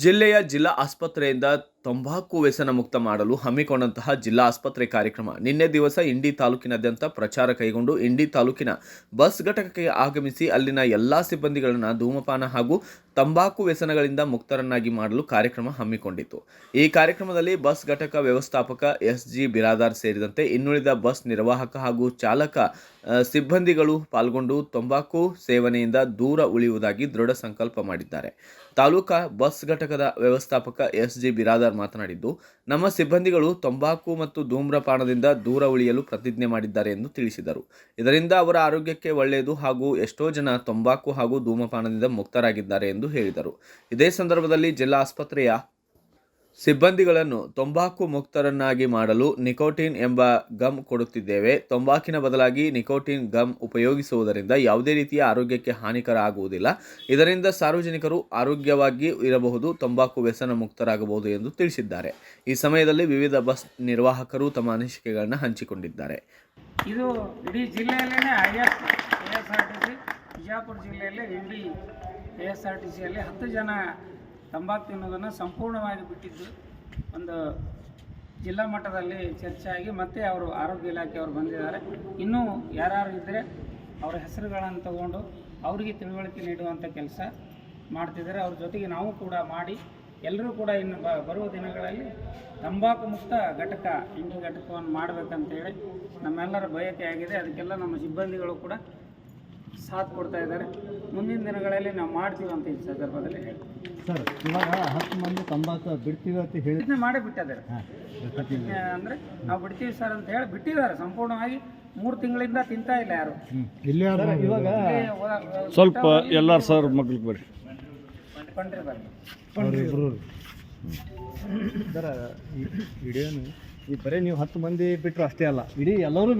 ಜಿಲ್ಲೆಯ ಜಿಲ್ಲಾ ಆಸ್ಪತ್ರೆಯಿಂದ ತಂಬಾಕು ವ್ಯಸನ ಮುಕ್ತ ಮಾಡಲು ಹಮ್ಮಿಕೊಂಡಂತಹ ಜಿಲ್ಲಾ ಆಸ್ಪತ್ರೆ ಕಾರ್ಯಕ್ರಮ ನಿನ್ನೆ ದಿವಸ ಇಂಡಿ ತಾಲೂಕಿನಾದ್ಯಂತ ಪ್ರಚಾರ ಕೈಗೊಂಡು ಇಂಡಿ ತಾಲೂಕಿನ ಬಸ್ ಘಟಕಕ್ಕೆ ಆಗಮಿಸಿ ಅಲ್ಲಿನ ಎಲ್ಲಾ ಸಿಬ್ಬಂದಿಗಳನ್ನು ಧೂಮಪಾನ ಹಾಗೂ ತಂಬಾಕು ವ್ಯಸನಗಳಿಂದ ಮುಕ್ತರನ್ನಾಗಿ ಮಾಡಲು ಕಾರ್ಯಕ್ರಮ ಹಮ್ಮಿಕೊಂಡಿತ್ತು. ಈ ಕಾರ್ಯಕ್ರಮದಲ್ಲಿ ಬಸ್ ಘಟಕ ವ್ಯವಸ್ಥಾಪಕ ಎಸ್.ಜಿ. ಬಿರಾದಾರ್ ಸೇರಿದಂತೆ ಇನ್ನುಳಿದ ಬಸ್ ನಿರ್ವಾಹಕ ಹಾಗೂ ಚಾಲಕ ಸಿಬ್ಬಂದಿಗಳು ಪಾಲ್ಗೊಂಡು ತಂಬಾಕು ಸೇವನೆಯಿಂದ ದೂರ ಉಳಿಯುವುದಾಗಿ ದೃಢ ಸಂಕಲ್ಪ ಮಾಡಿದ್ದಾರೆ. ತಾಲೂಕಾ ಬಸ್ ಘಟಕದ ವ್ಯವಸ್ಥಾಪಕ ಎಸ್.ಜಿ. ಬಿರಾದಾರ್ ಮಾತನಾಡಿದ್ದು, ನಮ್ಮ ಸಿಬ್ಬಂದಿಗಳು ತಂಬಾಕು ಮತ್ತು ಧೂಮ್ರಪಾನದಿಂದ ದೂರ ಉಳಿಯಲು ಪ್ರತಿಜ್ಞೆ ಮಾಡಿದ್ದಾರೆ ಎಂದು ತಿಳಿಸಿದರು. ಇದರಿಂದ ಅವರ ಆರೋಗ್ಯಕ್ಕೆ ಒಳ್ಳೆಯದು ಹಾಗೂ ಎಷ್ಟೋ ಜನ ತಂಬಾಕು ಹಾಗೂ ಧೂಮಪಾನದಿಂದ ಮುಕ್ತರಾಗಿದ್ದಾರೆ ಎಂದು ಹೇಳಿದರು. ಇದೇ ಸಂದರ್ಭದಲ್ಲಿ ಜಿಲ್ಲಾ ಆಸ್ಪತ್ರೆಯ ಸಿಬ್ಬಂದಿಗಳನ್ನು ತಂಬಾಕು ಮುಕ್ತರನ್ನಾಗಿ ಮಾಡಲು ನಿಕೋಟಿನ್ ಎಂಬ ಗಮ್ ಕೊಡುತ್ತಿದ್ದೇವೆ. ತಂಬಾಕಿನ ಬದಲಾಗಿ ನಿಕೋಟಿನ್ ಗಮ್ ಉಪಯೋಗಿಸುವುದರಿಂದ ಯಾವುದೇ ರೀತಿಯ ಆರೋಗ್ಯಕ್ಕೆ ಹಾನಿಕರ ಆಗುವುದಿಲ್ಲ. ಇದರಿಂದ ಸಾರ್ವಜನಿಕರು ಆರೋಗ್ಯವಾಗಿ ಇರಬಹುದು, ತಂಬಾಕು ವ್ಯಸನ ಮುಕ್ತರಾಗಬಹುದು ಎಂದು ತಿಳಿಸಿದ್ದಾರೆ. ಈ ಸಮಯದಲ್ಲಿ ವಿವಿಧ ಬಸ್ ನಿರ್ವಾಹಕರು ತಮ್ಮ ಅನಿಸಿಕೆಗಳನ್ನು ಹಂಚಿಕೊಂಡಿದ್ದಾರೆ. ಇದು ಇಡೀ ಜಿಲ್ಲೆಯಲ್ಲೇ ASRTC ಬಿಜಾಪುರ ಜಿಲ್ಲೆಯಲ್ಲೇ ಇಡೀ ASRTCಯಲ್ಲಿ 10 ಜನ ತಂಬಾಕು ತಿನ್ನೋದನ್ನು ಸಂಪೂರ್ಣವಾಗಿ ಬಿಟ್ಟಿದ್ದು ಒಂದು ಜಿಲ್ಲಾ ಮಟ್ಟದಲ್ಲಿ ಚರ್ಚೆ ಆಗಿ ಮತ್ತೆ ಅವರು ಆರೋಗ್ಯ ಇಲಾಖೆಯವರು ಬಂದಿದ್ದಾರೆ. ಇನ್ನೂ ಯಾರು ಇದ್ದರೆ ಅವರ ಹೆಸರುಗಳನ್ನು ತಗೊಂಡು ಅವರಿಗೆ ತಿಳುವಳಿಕೆ ನೀಡುವಂಥ ಕೆಲಸ ಮಾಡ್ತಿದ್ದಾರೆ. ಅವ್ರ ಜೊತೆಗೆ ನಾವು ಕೂಡ ಮಾಡಿ ಎಲ್ಲರೂ ಕೂಡ ಇನ್ನು ಬರುವ ದಿನಗಳಲ್ಲಿ ತಂಬಾಕು ಮುಕ್ತ ಘಟಕ ಇಂಡಿ ಘಟಕವನ್ನು ಮಾಡಬೇಕಂತೇಳಿ ನಮ್ಮೆಲ್ಲರ ಬಯಕೆ ಆಗಿದೆ. ಅದಕ್ಕೆಲ್ಲ ನಮ್ಮ ಸಿಬ್ಬಂದಿಗಳು ಕೂಡ ಸಾಥ್ ಕೊಡ್ತಾ ಇದ್ದಾರೆ. ಮುಂದಿನ ದಿನಗಳಲ್ಲಿ ನಾವು ಮಾಡ್ತೀವಿ ಅಂತ ಈ ಸಂದರ್ಭದಲ್ಲಿ ಹೇಳಿ ಸರ್, ಇವಾಗ 10 ಮಂದಿ ತಂಬಾಕು ಬಿಡ್ತೀವಿ ಅಂತ ಹೇಳಿ ಮಾಡೇ ಬಿಟ್ಟಿದ್ದಾರೆ. ಅಂದರೆ ನಾವು ಬಿಡ್ತೀವಿ ಸರ್ ಅಂತ ಹೇಳಿ ಬಿಟ್ಟಿದ್ದಾರೆ. ಸಂಪೂರ್ಣವಾಗಿ 3 ತಿಂಗಳಿಂದ ತಿಂತಾ ಇಲ್ಲ ಯಾರು. ಇವಾಗ ಸ್ವಲ್ಪ ಎಲ್ಲರೂ ಸರ್ ಮಗ್ಲಿಗೆ ಬರ್ರಿ ಪಂಡ್ರಿ ಬರ್ರಿ ಸರ್, ವಿಡಿಯೋನು ಈ ಬರೀ ನೀವು 10 ಮಂದಿ ಬಿಟ್ಟರು ಅಷ್ಟೇ ಅಲ್ಲ, ಇಡೀ ಎಲ್ಲರೂ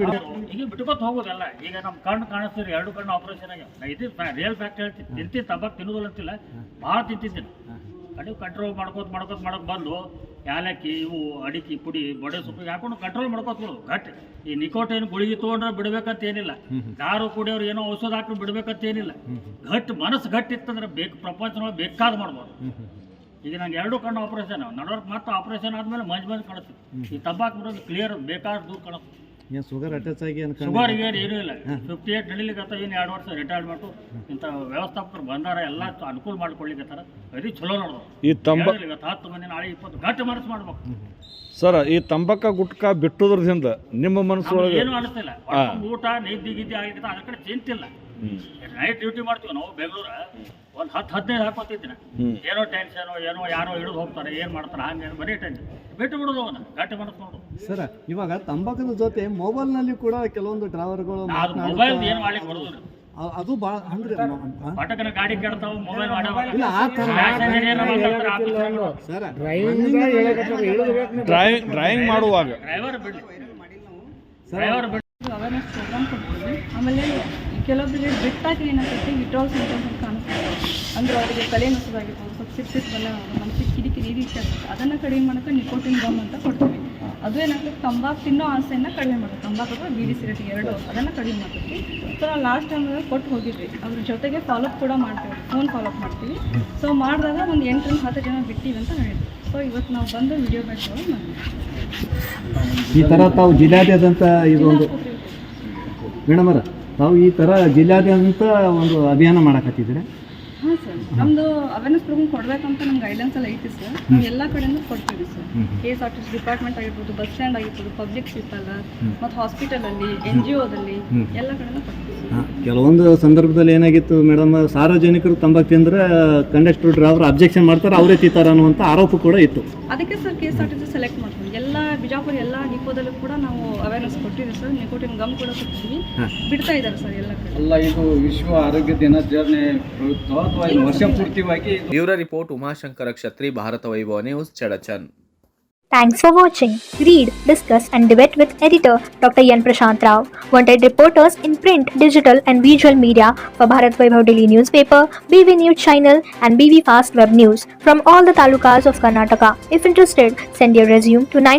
ಈಗ ಬಿಟ್ಕೊತ ಹೋಗೋದಲ್ಲ. ಈಗ ನಮ್ಮ ಕಣ್ಣು ಕಾಣಿಸ್ತೀರಿ, 2 ಕಣ್ಣು ಆಪರೇಷನ್ ಆಗ್ಯಾವ. ನಾ ಇದು ರಿಯಲ್ ಫ್ಯಾಕ್ಟ್ ಹೇಳ್ತೀನಿ. ತಿಂತೀನಿ, ತಂಬಾಕು ತಿನ್ನೋದಿಲ್ಲ ಅಂತಿಲ್ಲ, ಭಾಳ ತಿಂತಿದ್ದೀನಿ. ಕಡೆ ಕಂಟ್ರೋಲ್ ಮಾಡ್ಕೋತ ಬಂದು ಯಾಲಕ್ಕಿ, ಇವು ಅಡಿಕೆ ಪುಡಿ, ಬಡೆ ಸೊಪ್ಪು ಹಾಕೊಂಡು ಕಂಟ್ರೋಲ್ ಮಾಡ್ಕೋತ ಗಟ್ಟಿ. ಈ ನಿಕೋಟೈನ್ ಗುಳಿಗೆ ತೊಗೊಂಡ್ರೆ ಬಿಡ್ಬೇಕಂತ ಏನಿಲ್ಲ. ದಾರು ಕುಡಿಯೋರು ಏನೋ ಔಷಧ ಹಾಕಿ ಬಿಡ್ಬೇಕಂತ ಏನಿಲ್ಲ. ಮನಸ್ಸು ಗಟ್ಟಿ ಇತ್ತಂದ್ರೆ ಪ್ರಪಂಚನೊಳಗೆ ಬೇಕಾದ ಮಾಡ್ಬೋದು. ಈಗ ನಂಗೆ 2 ಕಣ್ಣು ಆಪರೇಷನ್ ನಡವರ್ಕ್ ಮತ್ತೆ ಆಪರೇಷನ್ ಆದಮೇಲೆ ಮಂಜ್ ಕಾಣುತ್ತೆ. ಈ ತಂಬಾಕು ಬಿಡೋದು ಕ್ಲಿಯರ್ ಬೇಕಾದ ದೂರ ಕಾಣುತ್ತೆ. ಏನು ಶುಗರ್ ಅಟ್ಯಾಚ್ ಆಗಿ ಶುಗರ್ ಏನೂ ಇಲ್ಲ. 58 ನಡಿಲಿಕ್ಕೆ ಏನು 2 ವರ್ಷ ರಿಟೈರ್ಡ್ ಮಾಡ್ತು. ಇಂಥ ವ್ಯವಸ್ಥಾಪಕರು ಬಂದಾರ, ಎಲ್ಲ ಅನುಕೂಲ ಮಾಡ್ಕೊಳ್ಳಿಕತ್ತಾರ. ಅದು ಚಲೋ ನೋಡೋದು. ಈ ತಂಬಾಕು ಇವತ್ತು 10 ಮಂದಿ, ನಾಳೆ 20 ಗಟ್ಟಿ ಮನಸ್ಸು ಮಾಡ್ಬೇಕು ಸರ್. ಈ ತಂಬಾಕ ಗುಟ್ಕಾ ಬಿಟ್ಟೋದ್ರದಿಂದ ನಿಮ್ಮ ಮನಸ್ಸೊಳಗೆ ಏನು ಅನಿಸ್ತಿಲ್ಲ. ಊಟ ನಿದ್ದೆ ಗಿದ್ದಿ ಆಗ್ಲಿಕ್ಕೆ ಅದ್ರ ಕಡೆ ಚಿಂತಿಲ್ಲ. ನೈಟ್ ಡ್ಯೂಟಿ ಮಾಡ್ತೀವಿ ನಾವು ಬೆಂಗಳೂರು. ಒಂದು 10-15 ಹಾಕೋತಿದ್ದೀನಿ. ಏನೋ ಟೆನ್ಷನು, ಏನೋ ಯಾರೋ ಹಿಡಿದು ಹೋಗ್ತಾರೆ, ಏನು ಮಾಡ್ತಾರೆ, ಹಂಗೆ ಬರೀ ಟೆನ್ಷನ್ ಬಿಟ್ಟು ಬಿಡೋದು. ಅವನ್ನ ಗಟ್ಟಿ ಮನಸ್ಸು ನೋಡು ಸರ್. ಇವಾಗ ತಂಬಾಕದ ಜೊತೆ ಮೊಬೈಲ್ನಲ್ಲಿ ಕೂಡ ಕೆಲವೊಂದು ಡ್ರೈವರ್ಗಳು ಮೊಬೈಲ್ ಏನು ಮಾಡ್ಲಿಕ್ಕೆ ಬರೋದು. ಅದು ಭಾಳ ಅಂದ್ರೆ ಪಟಕನ ಗಾಡಿ ಕೆಡ್ತಾವ, ಮೊಬೈಲ್ ಇಲ್ಲ ಆ ಥರ ಸರ್. ಡ್ರೈವಿಂಗ್ ಮಾಡುವಾಗ ಡ್ರೈವರ್ ಬಿಡ್ಲಿ, ಅವೇರ್ನೆಸ್ ಪ್ರೋಗ್ರಾಮ್ ಕೊಡ್ತೀವಿ. ಆಮೇಲೆ ಕೆಲವೊಬ್ಬರಿಗೆ ಬಿಟ್ಟಾಗಿ ಏನಾಗ್ತೈತಿ ವಿಡ್ರಾಲ್ ಸಿಂಟಮ್ಸ್ ಅಂತ ಕಾಣಿಸ್ತಾರೆ. ಅಂದರೆ ಅವರಿಗೆ ತಲೆ ನುಸುದಾಗಿರ್ಬೋದು, ಸ್ವಲ್ಪ ಸಿಟ್ಟು ಬಲ್ಲ, ಮನಸ್ಸಿಗೆ ಕಿರಿಕಿರಿ ಈ ರೀತಿ ಆಗ್ತದೆ. ಅದನ್ನು ಕಡಿಮೆ ಮಾಡೋಕ್ಕೆ ನಿಕೋಟಿನ್ ಗಮ್ ಅಂತ ಕೊಡ್ತೀವಿ. ಅದು ಏನಾಗ್ತದೆ, ತಂಬಾಕು ತಿನ್ನೋ ಆಸೆಯನ್ನು ಕಡಿಮೆ ಮಾಡುತ್ತೆ. ತಂಬಾಕು ಅಥವಾ ಬೀಡಿ ಸಿಗರೇಟ್ 2 ಅದನ್ನು ಕಡಿಮೆ ಮಾಡ್ತೀವಿ. ಸೊ ನಾವು ಲಾಸ್ಟ್ ಟೈಮ್ ಕೊಟ್ಟು ಹೋಗಿದ್ವಿ. ಅದ್ರ ಜೊತೆಗೆ ಫಾಲೋಅಪ್ ಕೂಡ ಮಾಡ್ತೀವಿ, ಫೋನ್ ಫಾಲೋಅಪ್ ಮಾಡ್ತೀವಿ. ಸೊ ಮಾಡಿದಾಗ ಒಂದು 8ರಿಂದ 10 ಜನ ಬಿಟ್ಟಿವಿ ಅಂತ ಹೇಳಿದ್ವಿ. ಸೊ ಇವತ್ತು ನಾವು ಬಂದು ವಿಡಿಯೋ ಮಾಡ್ತೀವಿ. ಈ ಥರ ತಾವು ಜಿಲ್ಲಾದ್ಯಂತ ಇದೊಂದು ಮೇಡಮರ, ತಾವು ಈ ಥರ ಜಿಲ್ಲಾದ್ಯಂತ ಒಂದು ಅಭಿಯಾನ ಮಾಡಕತ್ತಿದ್ರೆ? ಹಾಂ ಸರ್, ನಮ್ಮದು ಅವೇರ್ನೆಸ್ ಪ್ರೋಗ್ರಾಮ್ ಕೊಡಬೇಕಂತ ನಮ್ಮ ಗೈಡ್ಲೈನ್ಸ್ ಎಲ್ಲ ಐತಿ ಸರ್. ನಾವು ಎಲ್ಲ ಕಡೆಯಿಂದ ಕೊಡ್ತೀವಿ ಸರ್. KSRTC ಡಿಪಾರ್ಟ್ಮೆಂಟ್ ಆಗಿರ್ಬೋದು, ಬಸ್ ಸ್ಟ್ಯಾಂಡ್ ಆಗಿರ್ಬೋದು, ಪಬ್ಲಿಕ್ ಶಿಪ್ಪಲ್ಲ, ಮತ್ತು ಹಾಸ್ಪಿಟಲಲ್ಲಿ, NGOದಲ್ಲಿ ಎಲ್ಲ ಕಡೆಯಿಂದ ಕೊಡ್ತೀವಿ. ಕೆಲವೊಂದು ಸಂದರ್ಭದಲ್ಲಿ ಏನಾಗಿತ್ತು ಮೇಡಮ್, ಸಾರ್ವಜನಿಕರು ತಂಬಾಕು ತಿಂದರೆ ಕಂಡಕ್ಟರ್ ಡ್ರೈವರ್ ಅಬ್ಜೆಕ್ಷನ್ ಮಾಡ್ತಾರೆ, ಅವರೇ ತಿಂತಾರೆ ಅನ್ನುವಂಥ ಆರೋಪ ಕೂಡ ಇತ್ತು. ಅದಕ್ಕೆ ಸರ್ KSRTC ಸೆಲೆಕ್ಟ್ ಮಾಡ್ತೀವಿ. ಎಲ್ಲ ಬಿಜಾಪುರ ಎಲ್ಲ ಡಿಪೋದಲ್ಲೂ ಕೂಡ ನಾವು ಅವೇರ್ನೆಸ್ ಕೊಟ್ಟಿದ್ದೀವಿ ಸರ್. ನಿಕೋಟಿನ್ ಗಮ್ ಕೂಡ ಕೊಡ್ತೀವಿ. ಬಿಡ್ತಾ ಇದ್ದಾರೆ ಸರ್ ಎಲ್ಲ ಕಡೆ. ಅಲ್ಲ, ಇದು ವಿಶ್ವ ಆರೋಗ್ಯ ದಿನಾಚರಣೆ ವರ್ಷ ಪೂರ್ತಿಯಾಗಿ. ಬ್ಯೂರೋ ರಿಪೋರ್ಟ್ ಉಮಾಶಂಕರ ಕ್ಷತ್ರಿ, ಭಾರತ ವೈಭವ news, ಚಡಚನ್. Thanks for watching. Read, discuss and debate with editor Dr. Yan Prashant Rao. Wanted reporters in print, digital and visual media for Bharat Vaibhav Daily Newspaper, BV News Channel and BV Fast Web News from all the talukas of Karnataka. If interested, send your resume to 9